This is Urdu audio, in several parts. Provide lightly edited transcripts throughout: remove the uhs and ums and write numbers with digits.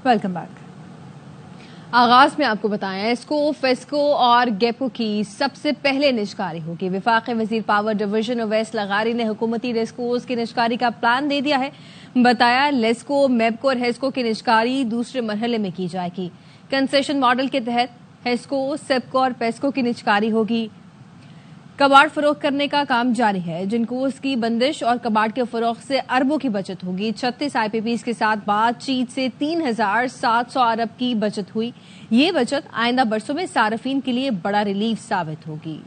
Welcome back. آغاز میں آپ کو بتائیں ایسکو، فیسکو اور گیپو کی سب سے پہلے نجکاری ہوگی۔ وفاقی وزیر پاور ڈویژن اویس لغاری نے حکومتی ریسکوز کی نجکاری کا پلان دے دیا ہے۔ بتایا لیسکو، میبکو اور ہیسکو کی نجکاری دوسرے مرحلے میں کی جائے گی۔ کنسیشن ماڈل کے تحت ہیسکو، سیپکو اور پیسکو کی نجکاری ہوگی۔ کباڑ فروخت کرنے کا کام جاری ہے۔ جنکوز کی بندش اور کباڑ کے فروخت سے اربوں کی بچت ہوگی۔ 36 آئی پی پیز کے ساتھ بات چیت سے 3700 ارب کی بچت ہوئی۔ یہ بچت آئندہ برسوں میں صارفین کے لیے بڑا ریلیف ثابت ہوگی۔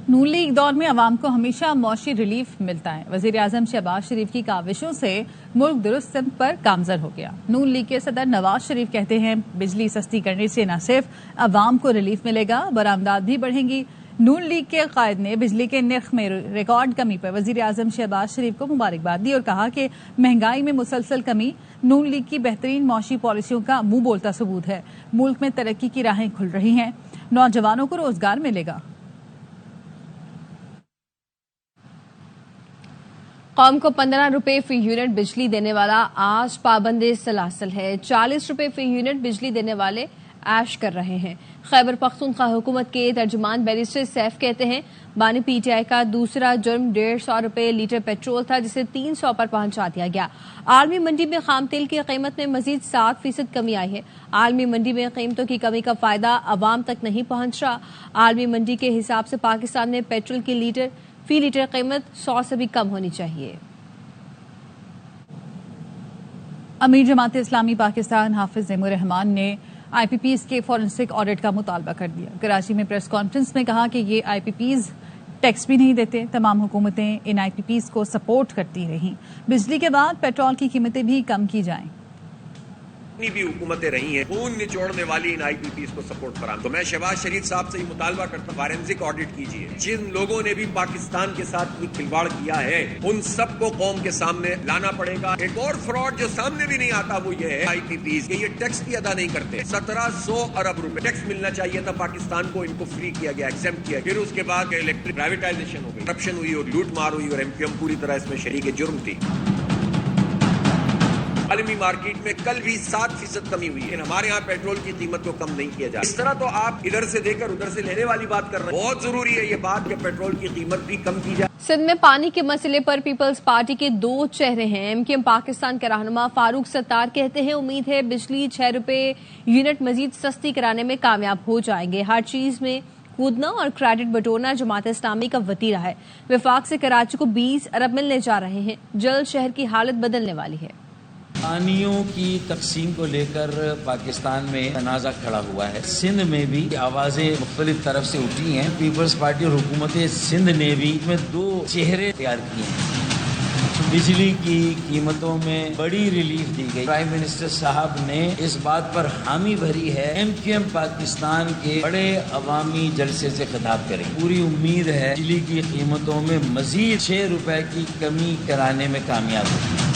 نون لیگ دور میں عوام کو ہمیشہ معاشی ریلیف ملتا ہے۔ وزیر اعظم شہباز شریف کی کاوشوں سے ملک درست سمت پر گامزن ہو گیا۔ نون لیگ کے صدر نواز شریف کہتے ہیں بجلی سستی کرنے سے نہ صرف عوام کو ریلیف ملے گا، برآمدات بھی بڑھیں گی۔ نون لیگ کے قائد نے بجلی کے نرخ میں ریکارڈ کمی پر وزیر اعظم شہباز شریف کو مبارکباد دی اور کہا کہ مہنگائی میں مسلسل کمی نون لیگ کی بہترین معاشی پالیسیوں کا منہ بولتا ثبوت ہے۔ ملک میں ترقی کی راہیں کھل رہی ہیں، نوجوانوں کو روزگار ملے گا۔ قوم کو 15 روپے فی یونٹ بجلی دینے والا آج پابند سلاسل ہے۔ 40 روپے فی یونٹ بجلی دینے والے عیش کر رہے ہیں۔ خیبر پختونخوا حکومت کے ترجمان بیرسٹر سیف کہتے ہیں بانی پی ٹی آئی کا دوسرا جرم 150 روپے لیٹر پیٹرول تھا، جسے 300 پر پہنچا دیا گیا۔ عالمی منڈی میں خام تیل کی قیمت میں مزید 7% کمی آئی ہے۔ عالمی منڈی میں قیمتوں کی کمی کا فائدہ عوام تک نہیں پہنچ رہا۔ عالمی منڈی کے حساب سے پاکستان میں پیٹرول کی فی لیٹر قیمت 100 سے بھی کم ہونی چاہیے۔ امیر جماعت اسلامی پاکستان حافظ ضیاء الرحمان نے آئی پی پیز کے فورنسک آڈٹ کا مطالبہ کر دیا۔ کراچی میں پریس کانفرنس میں کہا کہ یہ آئی پی پیز ٹیکس بھی نہیں دیتے۔ تمام حکومتیں ان آئی پی پیز کو سپورٹ کرتی رہیں۔ بجلی کے بعد پیٹرول کی قیمتیں بھی کم کی جائیں۔ جتنی بھی حکومتیں رہی ہیں خون نچوڑنے والی ان آئی پی پیز کو سپورٹ فراہم۔ تو میں شہباز شریف صاحب سے یہ مطالبہ کرتا ہوں فارنسک آڈٹ کیجیے۔ جن لوگوں نے بھی پاکستان کے ساتھ کوئی کھلواڑ کیا ہے ان سب کو قوم کے سامنے لانا پڑے گا۔ ایک اور فراڈ جو سامنے بھی نہیں آتا وہ یہ ہے آئی پی پیز کہ یہ ٹیکس بھی ادا نہیں کرتے۔ 1700 ارب روپے ٹیکس ملنا چاہیے تھا پاکستان کو، ان کو فری کیا گیا، ایگزمپٹ کیا۔ پھر اس کے بعد الیکٹرک پرائیویٹائزیشن ہو گئی، کرپشن ہوئی اور لوٹ مار ہوئی اور ایم کیو ایم پوری طرح اس میں شریک جرم تھی۔ عالمی مارکیٹ میں کل بھی 7% کمی ہوئی ہے، ہمارے ہاں پیٹرول کی قیمت کو کم نہیں کیا جائے۔ اس طرح تو آپ ادھر سے دے کر ادھر سے لینے والی بات کر رہے ہیں۔ بہت ضروری ہے یہ بات کہ پیٹرول کی قیمت بھی کم کی جائے۔ سندھ میں پانی کے مسئلے پر پیپلز پارٹی کے 2 چہرے ہیں۔ ایم کیو ایم پاکستان کے رہنما فاروق ستار کہتے ہیں امید ہے بجلی 6 روپے یونٹ مزید سستی کرانے میں کامیاب ہو جائیں گے۔ ہر چیز میں کودنا اور کریڈٹ بٹورنا جماعت اسلامی کا وتیرہ ہے۔ وفاق سے کراچی کو 20 ارب ملنے جا رہے ہیں۔ جلد شہر کی حالت بدلنے والی ہے۔ پانیوں کی تقسیم کو لے کر پاکستان میں تنازع کھڑا ہوا ہے۔ سندھ میں بھی آوازیں مختلف طرف سے اٹھی ہیں۔ پیپلز پارٹی اور حکومت سندھ نے بھی اس میں 2 چہرے تیار کیے ہیں۔ بجلی کی قیمتوں میں بڑی ریلیف دی گئی۔ پرائم منسٹر صاحب نے اس بات پر حامی بھری ہے ایم کیو ایم پاکستان کے بڑے عوامی جلسے سے خطاب کریں۔ پوری امید ہے بجلی کی قیمتوں میں مزید 6 روپے کی کمی کرانے میں کامیاب ہوگی۔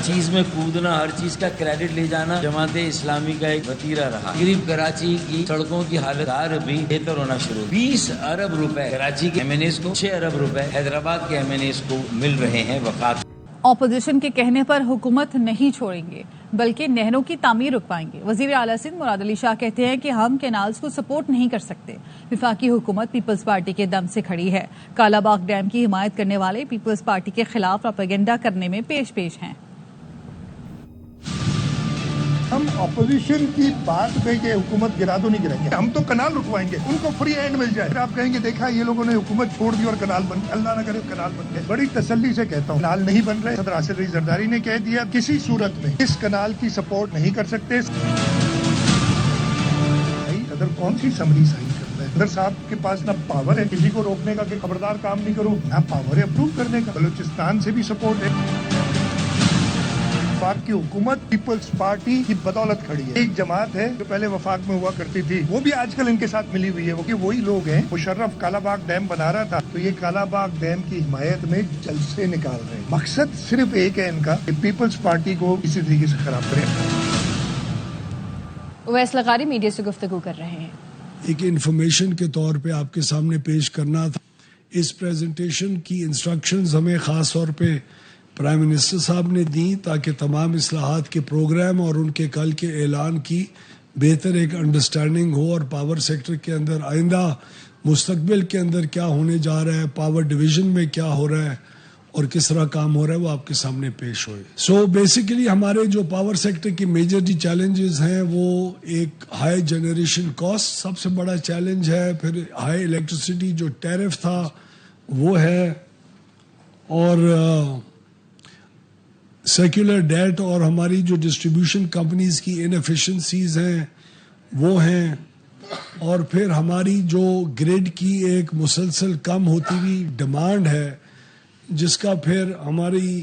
چیز میں کودنا، ہر چیز کا کریڈٹ لے جانا جماعت اسلامی کا ایک وتیرہ رہا۔ قریب کراچی کی سڑکوں کی حالت بھی بہتر ہونا شروع۔ 20 ارب روپے کراچی کے ایم این ایز کو، 6 ارب روپے حیدرآباد کے ایم این ایز کو مل رہے ہیں۔ وفاق اپوزیشن کے کہنے پر حکومت نہیں چھوڑیں گے بلکہ نہروں کی تعمیر رکوائیں گے۔ وزیر اعلیٰ سندھ مراد علی شاہ کہتے ہیں کہ ہم کینالز کو سپورٹ نہیں کر سکتے۔ وفاقی حکومت پیپلز پارٹی کے دم سے کھڑی ہے۔ کالا باغ ڈیم کی حمایت کرنے والے پیپلز پارٹی کے خلاف پروپیگنڈا کرنے میں پیش ہیں۔ ہم اپوزیشن کی بات پہ کہ حکومت گرا دو نہیں گرائیں گے، ہم تو کنال رکوائیں گے، ان کو فری ہینڈ مل جائے۔ پھر آپ کہیں گے دیکھا یہ لوگوں نے حکومت چھوڑ دی اور کنال بن گئے، اللہ نہ کرے کنال بن گئے۔ بڑی تسلی سے کہتا ہوں کنال نہیں بن رہے۔ صدر آصف علی زرداری نے کہہ دیا کسی صورت میں اس کنال کی سپورٹ نہیں کر سکتے۔ صدر کون سی سمری سائن کرتا ہے؟ صدر صاحب کے پاس نہ پاور ہے کسی کو روکنے کا کہ خبردار کام نہیں کرو، نہ پاور ہے اپروو کرنے کا۔ بلوچستان سے بھی سپورٹ ہے۔ وفاق کی حکومت پیپلز پارٹی کی بدولت کھڑی ہے۔ ایک جماعت ہے جو پہلے وفاق میں ہوا کرتی تھی، وہ بھی آج کل ان کے ساتھ ملی ہوئی ہے۔ وہی لوگ ہیں۔ مشرف کالا باغ ڈیم بنا رہا تھا تو یہ کالا باغ ڈیم کی حمایت میں جلسے نکال رہے ہیں۔ مقصد صرف ایک ہے ان کا کہ پیپلز پارٹی کو کسی طریقے سے خراب کریں۔ اویس لغاری میڈیا سے گفتگو کر رہے ہیں۔ ایک انفارمیشن کے طور پہ آپ کے سامنے پیش کرنا تھا۔ اس پریزنٹیشن کی انسٹرکشنز ہمیں خاص طور پہ پرائم منسٹر صاحب نے دی تاکہ تمام اصلاحات کے پروگرام اور ان کے کل کے اعلان کی بہتر ایک انڈرسٹینڈنگ ہو، اور پاور سیکٹر کے اندر آئندہ مستقبل کے اندر کیا ہونے جا رہا ہے، پاور ڈویژن میں کیا ہو رہا ہے اور کس طرح کام ہو رہا ہے، وہ آپ کے سامنے پیش ہوئے. سو بیسیکلی ہمارے جو پاور سیکٹر کی میجر چیلنجز ہیں وہ ایک ہائی جنریشن کاسٹ سب سے بڑا چیلنج ہے، پھر ہائی الیکٹریسٹی جو ٹیرف تھا وہ ہے، اور سیکولر ڈیٹ اور ہماری جو ڈسٹریبیوشن کمپنیز کی انیفیشنسیز ہیں وہ ہیں، اور پھر ہماری جو گریڈ کی ایک مسلسل کم ہوتی ہوئی ڈیمانڈ ہے جس کا پھر ہماری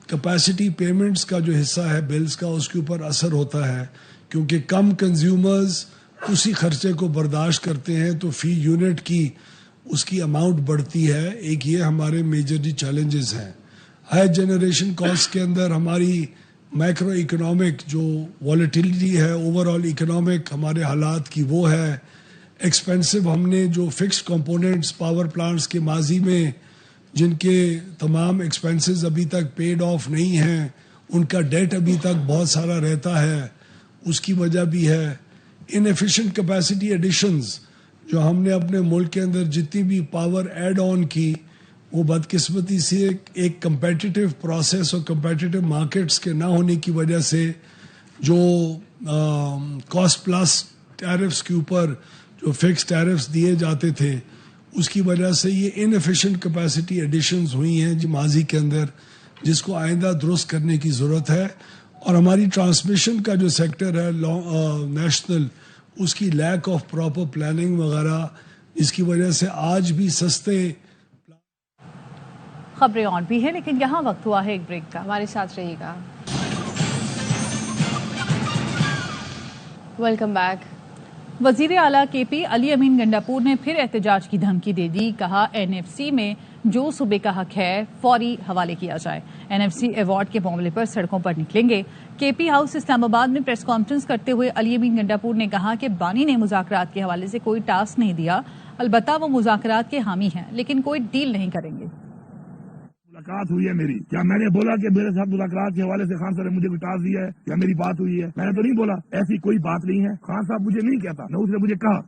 کیپیسٹی پیمنٹس کا جو حصہ ہے بلز کا اس کے اوپر اثر ہوتا ہے، کیونکہ کم کنزیومرز اسی خرچے کو برداشت کرتے ہیں تو فی یونٹ کی اس کی اماؤنٹ بڑھتی ہے. ایک یہ ہمارے میجر چیلنجز ہیں. ہائی جنریشن کاسٹ کے اندر ہماری مائکرو اکنامک جو والیٹیلیٹی ہے اوور آل اکنامک ہمارے حالات کی وہ ہے. ایکسپینسو ہم نے جو فکسڈ کمپوننٹس پاور پلانٹس کے ماضی میں جن کے تمام ایکسپینسز ابھی تک پیڈ آف نہیں ہیں، ان کا ڈیٹ ابھی تک بہت سارا رہتا ہے، اس کی وجہ بھی ہے. انیفیشینٹ کیپیسٹی ایڈیشنز جو ہم نے اپنے ملک کے اندر جتنی بھی پاور ایڈ آن کی وہ بدقسمتی سے ایک کمپیٹیٹیو پروسیس اور کمپیٹیٹیو مارکیٹس کے نہ ہونے کی وجہ سے جو کاسٹ پلس ٹیرفز کے اوپر جو فکس ٹیرفز دیے جاتے تھے اس کی وجہ سے یہ انیفیشینٹ کیپیسٹی ایڈیشنز ہوئی ہیں ماضی کے اندر، جس کو آئندہ درست کرنے کی ضرورت ہے. اور ہماری ٹرانسمیشن کا جو سیکٹر ہے نیشنل، اس کی لیک آف پراپر پلاننگ وغیرہ، اس کی وجہ سے آج بھی سستے. خبریں اور بھی ہیں لیکن یہاں وقت ہوا ہے ایک بریک کا. ہمارے ساتھ رہیے گا. Welcome back. وزیر اعلیٰ کے پی علی امین گنڈاپور نے پھر احتجاج کی دھمکی دے دی. کہا این ایف سی میں جو صوبے کا حق ہے فوری حوالے کیا جائے. این ایف سی ایوارڈ کے معاملے پر سڑکوں پر نکلیں گے. کے پی ہاؤس اسلام آباد میں پریس کانفرنس کرتے ہوئے علی امین گنڈاپور نے کہا کہ بانی نے مذاکرات کے حوالے سے کوئی ٹاسک نہیں دیا. البتہ وہ مذاکرات کے حامی ہیں لیکن کوئی ڈیل نہیں کریں گے. ملاقات ہوئی ہے میری، کیا میں نے بولا کہ میرے ساتھ مذاکرات کے حوالے سے خان صاحب نے مجھے کوئی ٹاسک دیا ہے یا میری بات ہوئی ہے؟ میں نے تو نہیں بولا، ایسی کوئی بات نہیں ہے. خان صاحب مجھے نہیں کہتا نہ اس نے مجھے کہا،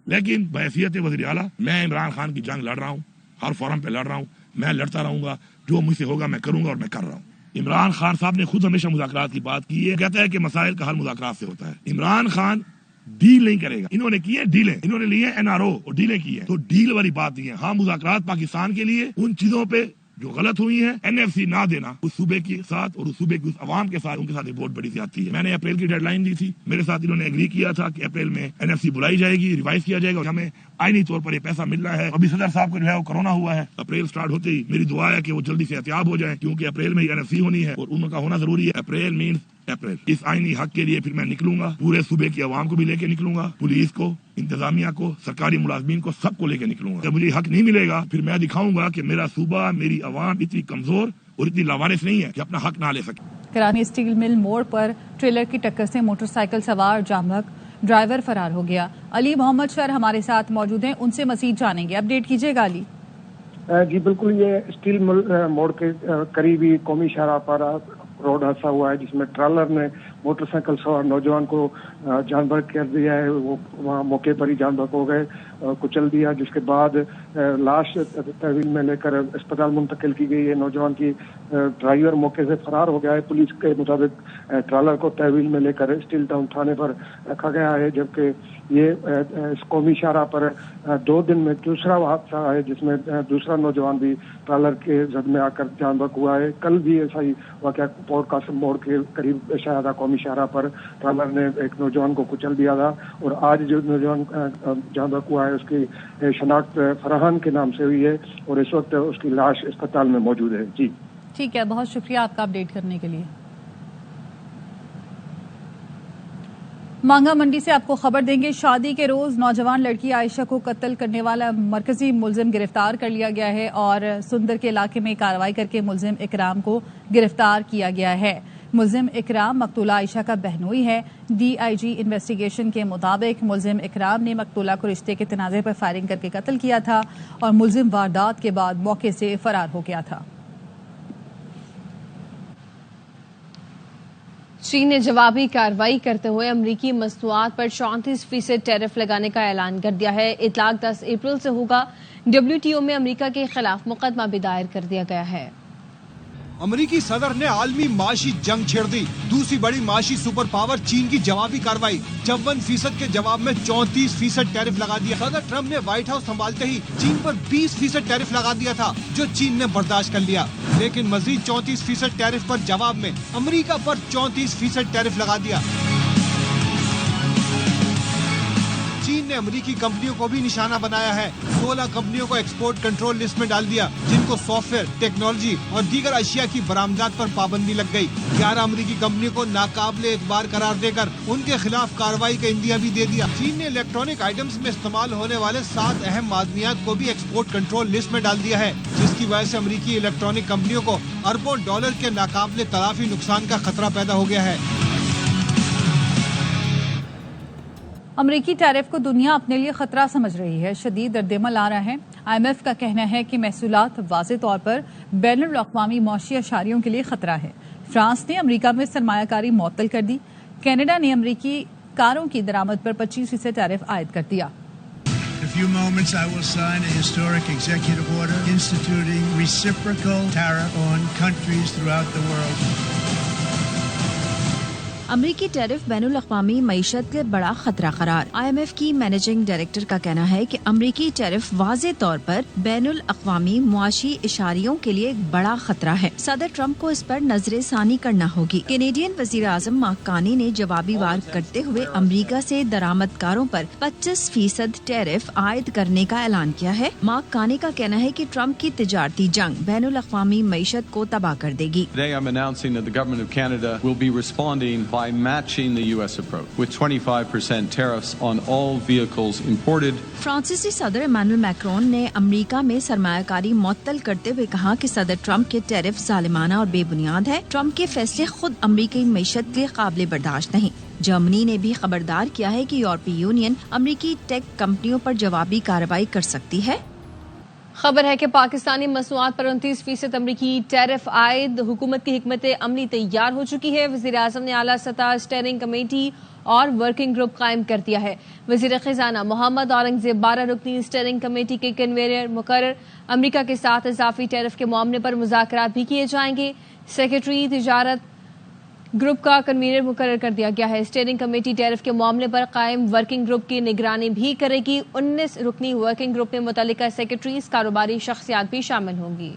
لیکن بحیثیت وزیر اعلیٰ میں عمران خان کی جنگ لڑ رہا ہوں، ہر فورم پہ لڑ رہا ہوں، میں لڑتا رہوں گا، جو مجھ سے ہوگا میں کروں گا اور میں کر رہا ہوں. عمران خان صاحب نے خود ہمیشہ مذاکرات کی بات کی ہے، کہتا ہے کہ مسائل کا حل مذاکرات سے ہوتا ہے. عمران خان ڈیل نہیں کرے گا. انہوں نے کی ہے ڈیلیں، انہوں نے لی ہے این آر او اور ڈیلیں کی ہے، تو ڈیل والی بات نہیں ہے. ہاں مذاکرات پاکستان کے لیے ان چیزوں پہ جو غلط ہوئی ہیں، این ایف سی نہ دینا اس صوبے کے ساتھ اور اس صوبے کی اس عوام کے ساتھ، ان کے ساتھ ایک بہت بڑی زیادتی ہے. میں نے اپریل کی ڈیڈ لائن دی تھی، میرے ساتھ انہوں نے ایگری کیا تھا کہ اپریل میں این ایف سی بلائی جائے گی، ریوائز کیا جائے گا، ہمیں آئینی طور پر یہ پیسہ مل رہا ہے. ابھی صدر صاحب کو جو ہے وہ کرونا ہوا ہے، اپریل سٹارٹ ہوتے ہی میری دعا ہے کہ وہ جلدی سے احتیاط ہو جائیں، کیونکہ اپریل میں این ایف سی ہونی ہے اور ان کا ہونا ضروری ہے. April means April. اس آئینی حق کے لیے پھر میں نکلوں گا، پورے صوبے کی عوام کو بھی لے کے نکلوں گا، پولیس کو، انتظامیہ کو، سرکاری ملازمین کو، سب کو لے کے نکلوں گا. جب مجھے حق نہیں ملے گا پھر میں دکھاؤں گا کہ میرا صوبہ، میری عوام اتنی کمزور اور اتنی لاوارث نہیں ہے کہ اپنا حق نہ لے سکے. کرانی اسٹیل مل موڑ پر ٹریلر کی ٹکر سے موٹر سائیکل سوار جام بھگ ڈرائیور فرار ہو گیا. علی محمد شر ہمارے ساتھ موجود ہیں، ان سے مزید جانیں گے. اپڈیٹ کیجیے گا علی. جی بالکل، یہ اسٹیل مل موڑ کے قریبی قومی شاہراہ پر روڈ حادثہ ہوا ہے جس میں ٹرالر نے موٹر سائیکل سوار نوجوان کو جان بحق کر دیا ہے. وہ وہاں موقع پر ہی جان بحق ہو گئے، کچل دیا، جس کے بعد لاش تحویل میں لے کر اسپتال منتقل کی گئی ہے. نوجوان کی ڈرائیور موقع سے فرار ہو گیا ہے. پولیس کے مطابق ٹرالر کو تحویل میں لے کر اسٹیل ٹاؤن تھانے پر رکھا گیا ہے، جبکہ یہ اس قومی شاہراہ پر 2 دن میں دوسرا حادثہ ہے جس میں دوسرا نوجوان بھی ٹرالر کے زد میں آ کر جان بحق ہوا ہے. کل بھی ایسا ہی واقعہ پورٹ قاسم موڑ کے قریب شاہدہ قومی شاہراہ پر ٹرالر نے ایک نوجوان کو کچل دیا تھا. اور آج جو نوجوان جان بحق ہوا ہے اس کی شناخت فرحان کے نام سے ہوئی ہے اور اس وقت اس کی لاش اسپتال میں موجود ہے. جی ٹھیک ہے، بہت شکریہ آپ کا اپڈیٹ کرنے کے لیے. مانگا منڈی سے آپ کو خبر دیں گے، شادی کے روز نوجوان لڑکی عائشہ کو قتل کرنے والا مرکزی ملزم گرفتار کر لیا گیا ہے اور سندر کے علاقے میں کارروائی کر کے ملزم اکرام کو گرفتار کیا گیا ہے. ملزم اکرام مقتولہ عائشہ کا بہنوئی ہے. ڈی آئی جی انویسٹیگیشن کے مطابق ملزم اکرام نے مقتولہ کو رشتے کے تنازع پر فائرنگ کر کے قتل کیا تھا اور ملزم واردات کے بعد موقع سے فرار ہو گیا تھا. چین نے جوابی کارروائی کرتے ہوئے امریکی مصنوعات پر 34% ٹیرف لگانے کا اعلان کر دیا ہے۔ اطلاق 10 اپریل سے ہوگا۔ WTO میں امریکہ کے خلاف مقدمہ بھی دائر کر دیا گیا ہے۔ امریکی صدر نے عالمی معاشی جنگ چھیڑ دی۔ دوسری بڑی معاشی سپر پاور چین کی جوابی کارروائی، 54% کے جواب میں 34% ٹیرف لگا دیا۔ صدر ٹرمپ نے وائٹ ہاؤس سنبھالتے ہی چین پر 20% ٹیرف لگا دیا تھا، جو چین نے برداشت کر لیا، لیکن مزید 34% ٹیرف پر جواب میں امریکہ پر 34% ٹیرف لگا دیا۔ چین نے امریکی کمپنیوں کو بھی نشانہ بنایا ہے۔ 16 کمپنیوں کو ایکسپورٹ کنٹرول لسٹ میں ڈال دیا، جن کو سافٹ ویئر، ٹیکنالوجی اور دیگر اشیاء کی برآمدات پر پابندی لگ گئی۔ 11 امریکی کمپنیوں کو ناقابل اعتبار قرار دے کر ان کے خلاف کارروائی کا عندیہ بھی دے دیا۔ چین نے الیکٹرانک آئٹمز میں استعمال ہونے والے 7 اہم معدنیات کو بھی ایکسپورٹ کنٹرول لسٹ میں ڈال دیا ہے، جس کی وجہ سے امریکی الیکٹرانک کمپنیوں کو اربوں ڈالر کے ناقابل تلافی نقصان کا خطرہ پیدا ہو گیا ہے۔ امریکی ٹیرف کو دنیا اپنے لیے خطرہ سمجھ رہی ہے، شدید ردعمل آ رہا ہے۔ IMF کا کہنا ہے کہ محصولات واضح طور پر بین الاقوامی معاشی اشاریوں کے لیے خطرہ ہے۔ فرانس نے امریکہ میں سرمایہ کاری معطل کر دی۔ کینیڈا نے امریکی کاروں کی درآمد پر 25% ٹیرف عائد کر دیا۔ In a few moments, I will sign a historic executive order instituting reciprocal tariff on countries throughout the world. امریکی ٹیرف بین الاقوامی معیشت کے بڑا خطرہ قرار۔ IMF کی مینیجنگ ڈائریکٹر کا کہنا ہے کہ امریکی ٹیرف واضح طور پر بین الاقوامی معاشی اشاریوں کے لیے ایک بڑا خطرہ ہے۔ صدر ٹرمپ کو اس پر نظر ثانی کرنا ہوگی۔ کینیڈین وزیر اعظم مارک کارنی نے جوابی وار کرتے ہوئے امریکہ سے درآمد کاروں پر 25% ٹیرف عائد کرنے کا اعلان کیا ہے۔ مارک کارنی کا کہنا ہے کہ ٹرمپ کی تجارتی جنگ بین الاقوامی معیشت کو تباہ کر دے گی۔ Today I'm announcing that the government of Canada will be responding by matching the US approach with 25% tariffs on all vehicles imported. فرانسیسی صدر ایمانوئل میکرون نے امریکہ میں سرمایہ کاری معطل کرتے ہوئے کہا کہ صدر ٹرمپ کے ٹیرف ظالمانہ اور بے بنیاد ہے۔ ٹرمپ کے فیصلے خود امریکی معیشت کے قابل برداشت نہیں۔ جرمنی نے بھی خبردار کیا ہے کہ یورپی یونین امریکی ٹیک کمپنیوں پر جوابی کارروائی کر سکتی ہے۔ خبر ہے کہ پاکستانی مصنوعات پر 29% امریکی ٹیرف عائد۔ حکومت کی حکمت عملی تیار ہو چکی ہے۔ وزیر اعظم نے اعلیٰ سطح اسٹیئرنگ کمیٹی اور ورکنگ گروپ قائم کر دیا ہے۔ وزیر خزانہ محمد اورنگزیب 12 رکنی اسٹیئرنگ کمیٹی کے کنوینر مقرر۔ امریکہ کے ساتھ اضافی ٹیرف کے معاملے پر مذاکرات بھی کیے جائیں گے۔ سیکرٹری تجارت گروپ کا کنوینر مقرر کر دیا گیا ہے۔ اسٹیئرنگ کمیٹی ٹیرف کے معاملے پر قائم ورکنگ گروپ کی نگرانی بھی کرے گی۔ 19 رکنی ورکنگ گروپ میں متعلقہ سیکرٹریز، کاروباری شخصیات بھی شامل ہوں گی۔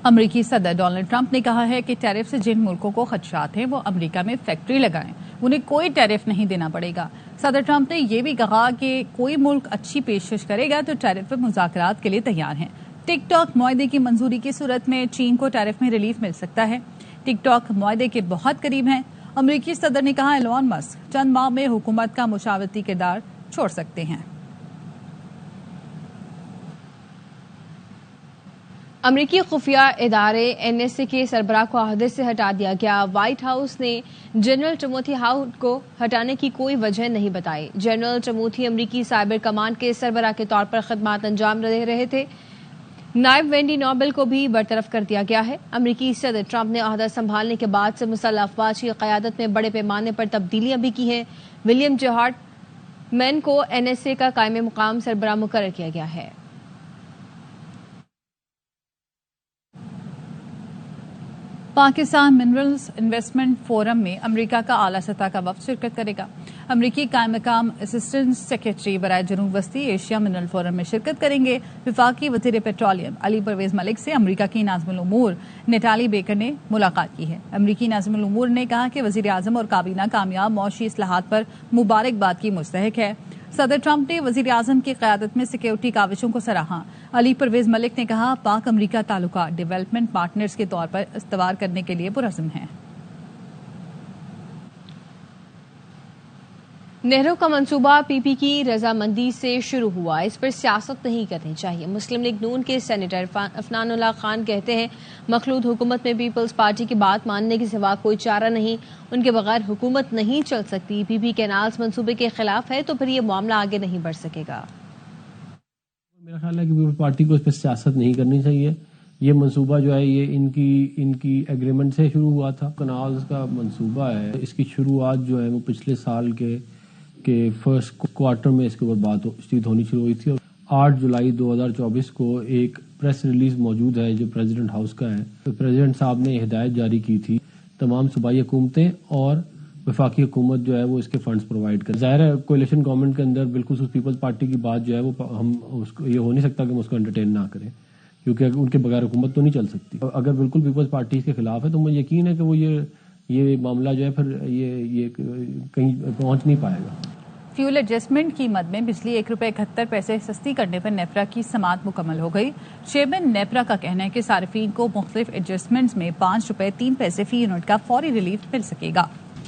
امریکی صدر ڈونلڈ ٹرمپ نے کہا ہے کہ ٹیرف سے جن ملکوں کو خدشات ہیں وہ امریکہ میں فیکٹری لگائیں، انہیں کوئی ٹیرف نہیں دینا پڑے گا۔ صدر ٹرمپ نے یہ بھی کہا کہ کوئی ملک اچھی پیشکش کرے گا تو ٹیرف پر مذاکرات کے لیے تیار ہیں۔ ٹک ٹاک معاہدے کی منظوری کی صورت میں چین کو ٹیرف میں ریلیف مل سکتا ہے۔ ٹک ٹاک معاہدے کے بہت قریب ہیں۔ امریکی صدر نے کہا ایلون مسک چند ماہ میں حکومت کا مشاورتی کردار چھوڑ سکتے ہیں۔ امریکی خفیہ ادارے NSA کے سربراہ کو عہدے سے ہٹا دیا گیا۔ وائٹ ہاؤس نے جنرل ٹیموتھی ہاؤڈ کو ہٹانے کی کوئی وجہ نہیں بتائی۔ جنرل ٹیموتھی امریکی سائبر کمانڈ کے سربراہ کے طور پر خدمات انجام دے رہے تھے۔ نائب وینڈی نوبل کو بھی برطرف کر دیا گیا ہے۔ امریکی صدر ٹرمپ نے عہدہ سنبھالنے کے بعد سے مسلح افواج کی قیادت میں بڑے پیمانے پر تبدیلیاں بھی کی ہیں۔ ولیم جے ہارٹ مین کو NSA کا قائم مقام سربراہ مقرر کیا گیا ہے۔ پاکستان منرلز انویسٹمنٹ فورم میں امریکہ کا اعلیٰ سطح کا وفد شرکت کرے گا۔ امریکی قائم مقام اسسٹنٹ سیکرٹری برائے جنوب وسطی ایشیا منرل فورم میں شرکت کریں گے۔ وفاقی وزیر پیٹرولیم علی پرویز ملک سے امریکہ کی ناظم الامور نیٹالی بیکر نے ملاقات کی ہے۔ امریکی ناظم الامور نے کہا کہ وزیر اعظم اور کابینہ کامیاب معاشی اصلاحات پر مبارکباد کی مستحق ہے۔ صدر ٹرمپ نے وزیر اعظم کی قیادت میں سیکیورٹی کاوشوں کو سراہا۔ علی پرویز ملک نے کہا پاک امریکہ تعلقات ڈیولپمنٹ پارٹنرز کے طور پر استوار کرنے کے لیے پرعزم ہیں۔ نہرو کا منصوبہ PP کی رضامندی سے شروع ہوا، اس پر سیاست نہیں کرنی چاہیے۔ مسلم لیگ نون کے سینیٹر عفنان اللہ خان کہتے ہیں مخلوط حکومت میں پیپلز پارٹی کی بات ماننے کے سوا کوئی چارہ نہیں، ان کے بغیر حکومت نہیں چل سکتی۔ PP کینالز منصوبے کے خلاف ہے تو پھر یہ معاملہ آگے نہیں بڑھ سکے گا۔ میرا خیال ہے کہ پیپلز پارٹی کو اس پہ سیاست نہیں کرنی چاہیے، یہ منصوبہ جو ہے یہ ان کی ایگریمنٹ سے شروع ہوا تھا. کنالز کا منصوبہ ہے، اس کی شروعات جو ہے وہ پچھلے سال کے فرسٹ کوارٹر میں اس کے اوپر بات چیت ہونی شروع ہوئی تھی. 8 جولائی 2024 کو ایک پریس ریلیز موجود ہے جو پریزیڈنٹ ہاؤس کا ہے. پریزیڈنٹ صاحب نے ہدایت جاری کی تھی تمام صوبائی حکومتیں اور وفاقی حکومت جو ہے وہ اس کے فنڈز پرووائڈ کرے. ظاہر ہے کولیشن گورنمنٹ کے اندر بالکل پیپلز پارٹی کی بات جو ہے وہ ہم اس کو یہ ہو نہیں سکتا کہ ہم اس کو انٹرٹین نہ کریں، کیونکہ ان کے بغیر حکومت تو نہیں چل سکتی. اگر بالکل پیپلز پارٹی کے خلاف ہے تو مجھے یقین ہے کہ وہ یہ معاملہ جو ہے پھر یہ کہیں پہنچ نہیں پائے گا. فیول ایڈجسٹمنٹ قیمت میں بجلی 1 روپے 71 پیسے سستی کرنے پر نیپرا کی سماعت مکمل ہو گئی. چیئرمین نیپرا کا کہنا ہے کہ صارفین کو مختلف ایڈجسٹمنٹس میں 5 روپے 3 پیسے فی یونٹ کا فوری ریلیف مل سکے گا.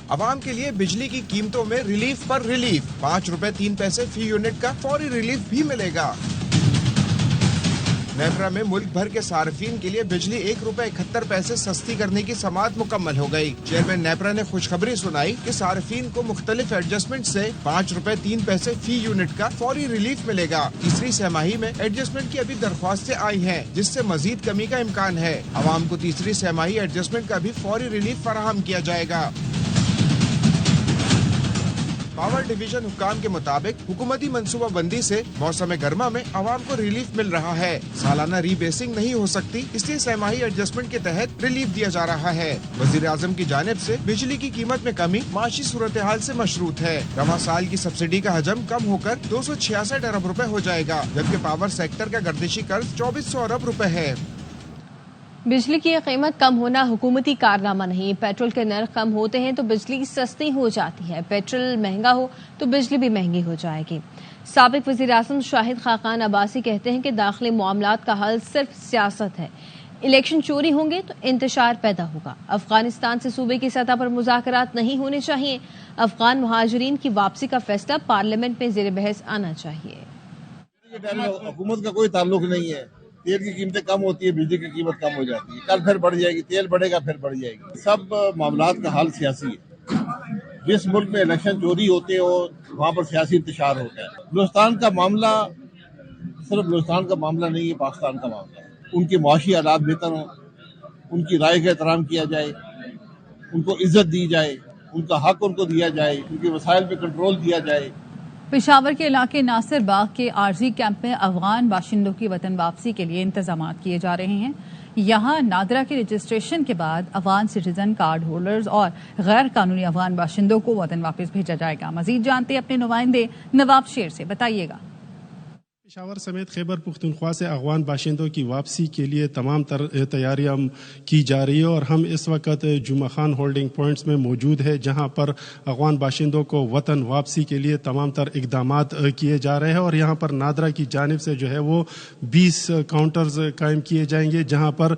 عوام کے لیے بجلی کی قیمتوں میں ریلیف پر ریلیف، 5 روپے 3 پیسے فی یونٹ کا فوری ریلیف بھی ملے گا. نیپرا میں ملک بھر کے صارفین کے لیے بجلی 1 روپے 71 پیسے سستی کرنے کی سماعت مکمل ہو گئی. چیئرمین نیپرا نے خوشخبری سنائی کہ صارفین کو مختلف ایڈجسٹمنٹ سے 5 روپے 3 پیسے فی یونٹ کا فوری ریلیف ملے گا. تیسری سہ-ماہی میں ایڈجسٹمنٹ کی ابھی درخواستیں آئی ہیں جس سے مزید کمی کا امکان ہے. عوام کو تیسری سہ-ماہی ایڈجسٹمنٹ کا بھی فوری ریلیف فراہم کیا جائے گا. پاور ڈویژن حکام کے مطابق حکومتی منصوبہ بندی سے موسم گرما میں عوام کو ریلیف مل رہا ہے. سالانہ ری بیسنگ نہیں ہو سکتی، اس لیے سہ-ماہی ایڈجسٹمنٹ کے تحت ریلیف دیا جا رہا ہے. وزیر اعظم کی جانب سے بجلی کی قیمت میں کمی معاشی صورتحال سے مشروط ہے. رواں سال کی سبسڈی کا حجم کم ہو کر 266 ارب روپے ہو جائے گا، جبکہ پاور سیکٹر کا گردشی قرض 2400 ارب روپے ہے. بجلی کی قیمت کم ہونا حکومتی کارنامہ نہیں. پیٹرول کے نرخ کم ہوتے ہیں تو بجلی سستی ہو جاتی ہے، پیٹرول مہنگا ہو تو بجلی بھی مہنگی ہو جائے گی. سابق وزیر اعظم شاہد خاقان عباسی کہتے ہیں کہ داخلی معاملات کا حل صرف سیاست ہے. الیکشن چوری ہوں گے تو انتشار پیدا ہوگا. افغانستان سے صوبے کی سطح پر مذاکرات نہیں ہونے چاہیے. افغان مہاجرین کی واپسی کا فیصلہ پارلیمنٹ میں زیر بحث آنا چاہیے. حکومت کا کوئی تعلق نہیں ہے. تیل کی قیمتیں کم ہوتی ہے، بجلی کی قیمت کم ہو جاتی ہے، کل پھر بڑھ جائے گی، تیل بڑھے گا پھر بڑھ جائے گی. سب معاملات کا حل سیاسی ہے. جس ملک میں الیکشن چوری ہوتے ہو وہاں پر سیاسی انتشار ہوتا ہے. بلوچستان کا معاملہ صرف بلوچستان کا معاملہ نہیں ہے، پاکستان کا معاملہ ہے. ان کے معاشی حالات بہتر ہوں، ان کی رائے کا احترام کیا جائے، ان کو عزت دی جائے، ان کا حق ان کو دیا جائے، ان کے وسائل پہ کنٹرول دیا جائے. پشاور کے علاقے ناصر باغ کے عارضی کیمپ میں افغان باشندوں کی وطن واپسی کے لیے انتظامات کیے جا رہے ہیں. یہاں نادرا کے رجسٹریشن کے بعد افغان سٹیزن کارڈ ہولڈرز اور غیر قانونی افغان باشندوں کو وطن واپس بھیجا جائے گا. مزید جانتے اپنے نمائندے نواب شیر سے، بتائیے گا. پشاور سمیت خیبر پختونخوا سے افغان باشندوں کی واپسی کے لیے تمام تیاریاں کی جا رہی ہے اور ہم اس وقت جمعہ خان ہولڈنگ پوائنٹس میں موجود ہے جہاں پر افغان باشندوں کو وطن واپسی کے لیے تمام تر اقدامات کیے جا رہے ہیں. اور یہاں پر نادرا کی جانب سے جو ہے وہ 20 کاؤنٹرز قائم کیے جائیں گے جہاں پر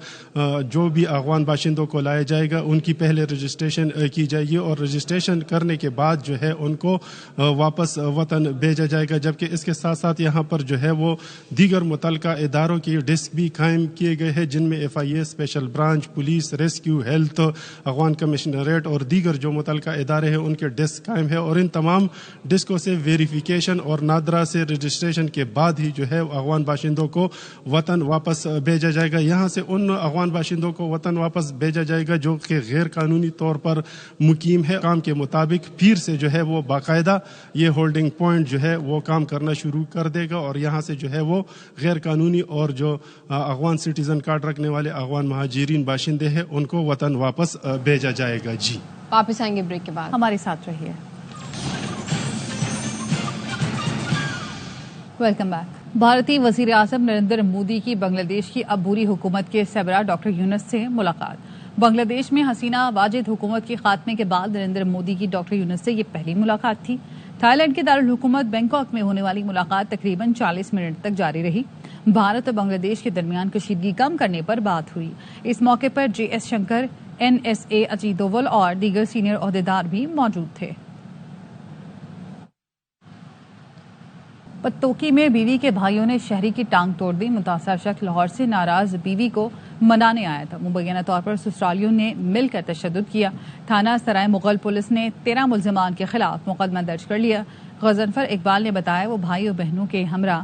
جو بھی افغان باشندوں کو لایا جائے گا ان کی پہلے رجسٹریشن کی جائے گی اور رجسٹریشن کرنے کے بعد جو ہے ان کو واپس وطن بھیجا جائے گا. جبکہ اس کے ساتھ ساتھ یہاں پر جو ہے وہ دیگر متعلقہ اداروں کی ڈیسک بھی قائم کیے گئے ہیں جن میں FIA special branch, police, rescue, health, Afghan commissionerate اور دیگر جو متعلقہ ادارے ہیں ان کے ڈیسک قائم ہے. اور ان تمام ڈیسکوں سے ویریفیکیشن اور نادرا سے رجسٹریشن کے بعد ہی جو ہے افغان باشندوں کو وطن واپس بھیجا جائے گا. یہاں سے ان افغان باشندوں کو وطن واپس بھیجا جائے گا جو کہ غیر قانونی طور پر مقیم ہے. کام کے مطابق پیر سے جو ہے وہ باقاعدہ یہ ہولڈنگ پوائنٹ جو ہے وہ کام کرنا شروع کر دے گا اور یہاں سے جو ہے وہ غیر قانونی اور جو افغان سٹیزن کارڈ رکھنے والے افغان مہاجرین باشندے ہیں ان کو وطن واپس بھیجا جائے گا. جی واپس آئیں گے بریک کے بعد. ہمارے ساتھ رہیے. Welcome back. بھارتی وزیر اعظم نریندر مودی کی بنگلہ دیش کی عبوری حکومت کے سربراہ ڈاکٹر یونس سے ملاقات. بنگلہ دیش میں حسینہ واجد حکومت کے خاتمے کے بعد نریندر مودی کی ڈاکٹر یونس سے یہ پہلی ملاقات تھی. تھائی لینڈ کے دارالحکومت بینکاک میں ہونے والی ملاقات تقریباً 40 منٹ تک جاری رہی. بھارت اور بنگلہ دیش کے درمیان کشیدگی کم کرنے پر بات ہوئی. اس موقع پر JS شنکر، NSA اجیت دوول اور دیگر سینئر عہدیدار بھی موجود تھے. پتوکی میں بیوی کے بھائیوں نے شہری کی ٹانگ توڑ دی. متاثرہ شخص لاہور سے ناراض بیوی کو منانے آیا تھا. مبینہ طور پر سسرالیوں نے مل کر تشدد کیا. تھانہ سرائے مغل پولیس نے 13 ملزمان کے خلاف مقدمہ درج کر لیا. غضنفر اقبال نے بتایا وہ بھائی اور بہنوں کے ہمراہ